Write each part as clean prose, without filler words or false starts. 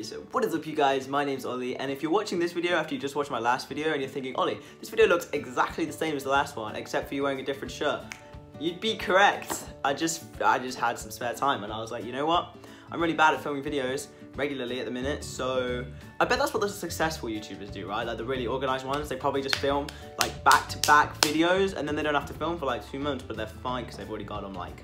Okay, so what is up you guys, my name's Ollie, and if you're watching this video after you just watched my last video and you're thinking, Ollie, this video looks exactly the same as the last one except for you wearing a different shirt, you'd be correct. I just had some spare time and I was like, you know what, I'm really bad at filming videos regularly at the minute, so I bet that's what the successful YouTubers do, right? Like the really organized ones, they probably just film like back-to-back videos and then they don't have to film for like 2 months, but they're fine because they've already got them like...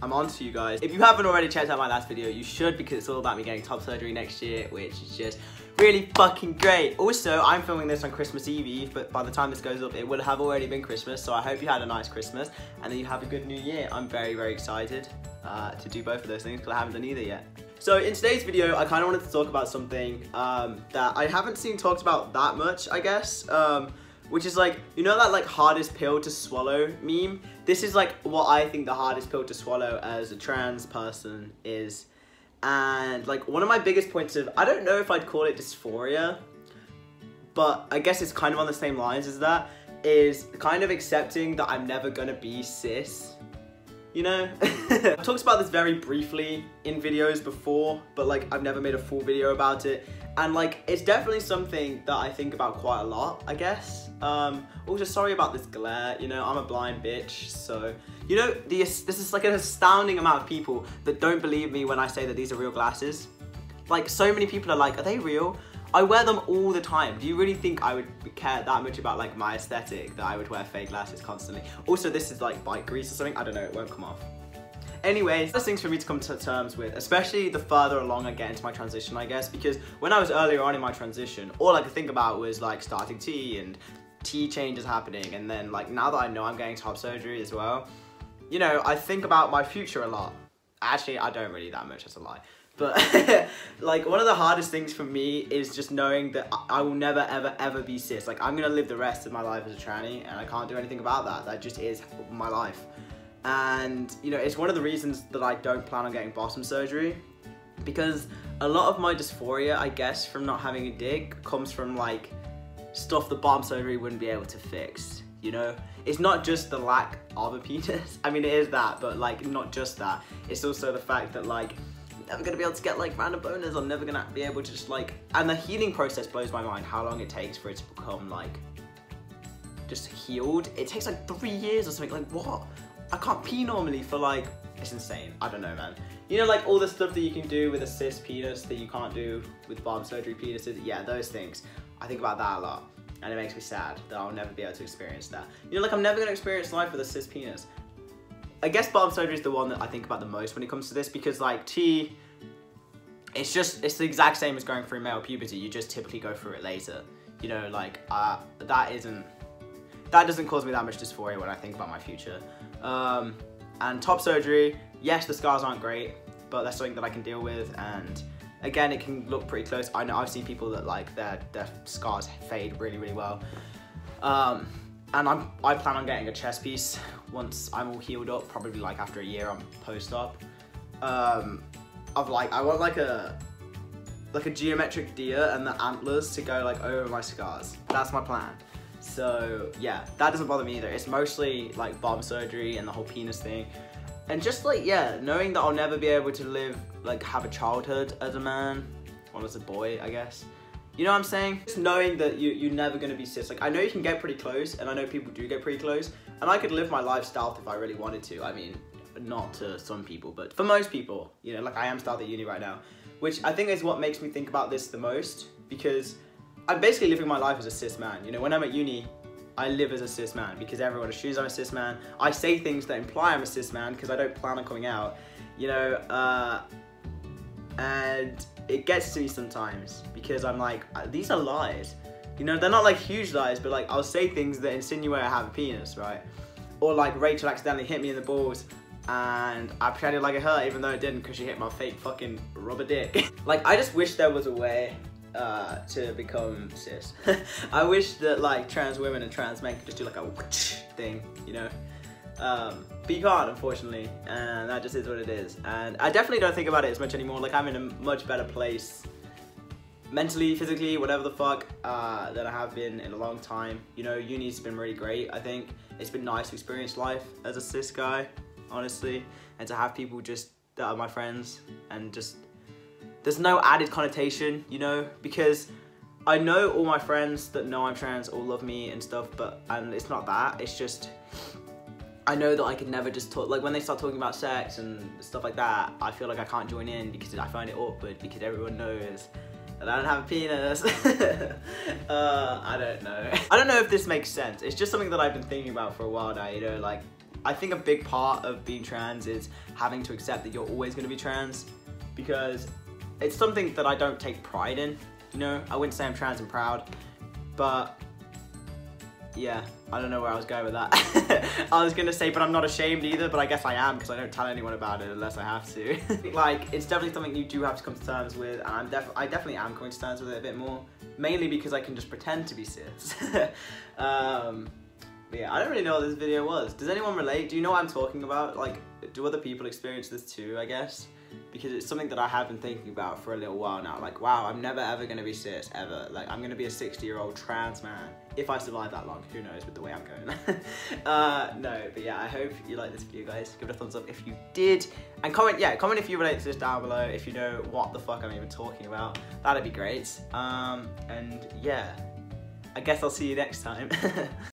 I'm on to you guys. If you haven't already checked out my last video, you should, because it's all about me getting top surgery next year, which is just really fucking great. Also, I'm filming this on Christmas Eve, but by the time this goes up, it will have already been Christmas, so I hope you had a nice Christmas, and then you have a good New Year. I'm very, very excited to do both of those things, because I haven't done either yet. So in today's video, I kind of wanted to talk about something that I haven't seen talked about that much, I guess. Which is like, you know that like hardest pill to swallow meme? This is like what I think the hardest pill to swallow as a trans person is. And like one of my biggest points of, I don't know if I'd call it dysphoria, but I guess it's kind of on the same lines as that, is kind of accepting that I'm never gonna be cis. You know? I've talked about this very briefly in videos before, but like I've never made a full video about it. And like, it's definitely something that I think about quite a lot, I guess. Also, sorry about this glare, you know, I'm a blind bitch, so... You know, this is like an astounding amount of people that don't believe me when I say that these are real glasses. Like, so many people are like, are they real? I wear them all the time. Do you really think I would care that much about like my aesthetic that I would wear fake glasses constantly? Also, this is like bike grease or something, I don't know, it won't come off. Anyways, there's things for me to come to terms with, especially the further along I get into my transition, I guess, because when I was earlier on in my transition, all I could think about was like starting T and T changes happening, and then like now that I know I'm getting top surgery as well, you know, I think about my future a lot. Actually, I don't really that much, that's a lie. But like one of the hardest things for me is just knowing that I will never ever be cis. Like I'm gonna live the rest of my life as a tranny and I can't do anything about that. That just is my life. And you know, it's one of the reasons that I don't plan on getting bottom surgery, because a lot of my dysphoria, I guess, from not having a dick comes from like stuff the bottom surgery wouldn't be able to fix, you know? It's not just the lack of a penis. I mean, it is that, but like not just that. It's also the fact that like I'm never gonna be able to get like random boners. I'm never gonna be able to just like, and the healing process blows my mind, how long it takes for it to become like just healed. It takes like 3 years or something. Like what? I can't pee normally for like, it's insane. I don't know, man. You know, like all the stuff that you can do with a cis penis that you can't do with bottom surgery penises. Yeah, those things. I think about that a lot, and it makes me sad that I'll never be able to experience that. You know, like I'm never gonna experience life with a cis penis. I guess bottom surgery is the one that I think about the most when it comes to this, because like T, it's the exact same as going through male puberty. You just typically go through it later. You know, like that doesn't cause me that much dysphoria when I think about my future. And top surgery, yes, the scars aren't great, but that's something that I can deal with. And again, it can look pretty close. I know I've seen people that like their scars fade really, really well. And I plan on getting a chest piece once I'm all healed up, probably like after a year on post-op. I want like a geometric deer and the antlers to go like over my scars. That's my plan. So yeah, that doesn't bother me either. It's mostly like bottom surgery and the whole penis thing. And just like, yeah, knowing that I'll never be able to live, like have a childhood as a man, or as a boy, I guess. You know what I'm saying? Just knowing that you're never gonna be cis. Like I know you can get pretty close, and I know people do get pretty close, and I could live my life stealth if I really wanted to. I mean, not to some people, but for most people, you know, like I am stealth at uni right now, which I think is what makes me think about this the most, because I'm basically living my life as a cis man. You know, when I'm at uni, I live as a cis man because everyone assumes I'm a cis man. I say things that imply I'm a cis man because I don't plan on coming out, you know, and it gets to me sometimes because I'm like, these are lies. You know, they're not like huge lies, but like I'll say things that insinuate I have a penis, right? Or like Rachel accidentally hit me in the balls and I pretended like it hurt even though it didn't because she hit my fake fucking rubber dick. Like I just wish there was a way to become cis. I wish that like trans women and trans men could just do like a whoosh thing, you know? But you can't, unfortunately, and that just is what it is. And I definitely don't think about it as much anymore. Like I'm in a much better place mentally, physically, whatever the fuck, than I have been in a long time. You know, uni's been really great. I think it's been nice to experience life as a cis guy, honestly, and to have people just that are my friends and just there's no added connotation, you know, because I know all my friends that know I'm trans all love me and stuff, and it's not that, it's just, I know that I could never just talk, like when they start talking about sex and stuff like that, I feel like I can't join in because I find it awkward because everyone knows that I don't have a penis. I don't know. I don't know if this makes sense. It's just something that I've been thinking about for a while now, you know, like, I think a big part of being trans is having to accept that you're always gonna be trans, because it's something that I don't take pride in, you know? I wouldn't say I'm trans and proud, but yeah, I don't know where I was going with that. I was gonna say, but I'm not ashamed either, but I guess I am because I don't tell anyone about it unless I have to. Like, it's definitely something you do have to come to terms with, and I definitely am coming to terms with it a bit more, mainly because I can just pretend to be cis. But yeah, I don't really know what this video was. Does anyone relate? Do you know what I'm talking about? Like, do other people experience this too, I guess? Because it's something that I have been thinking about for a little while now. Like, wow, I'm never ever gonna be cis, ever. Like, I'm gonna be a 60-year-old trans man. If I survive that long, who knows with the way I'm going. No, but yeah, I hope you liked this video, guys. Give it a thumbs up if you did. And comment if you relate to this down below, if you know what the fuck I'm even talking about. That'd be great. And yeah, I guess I'll see you next time.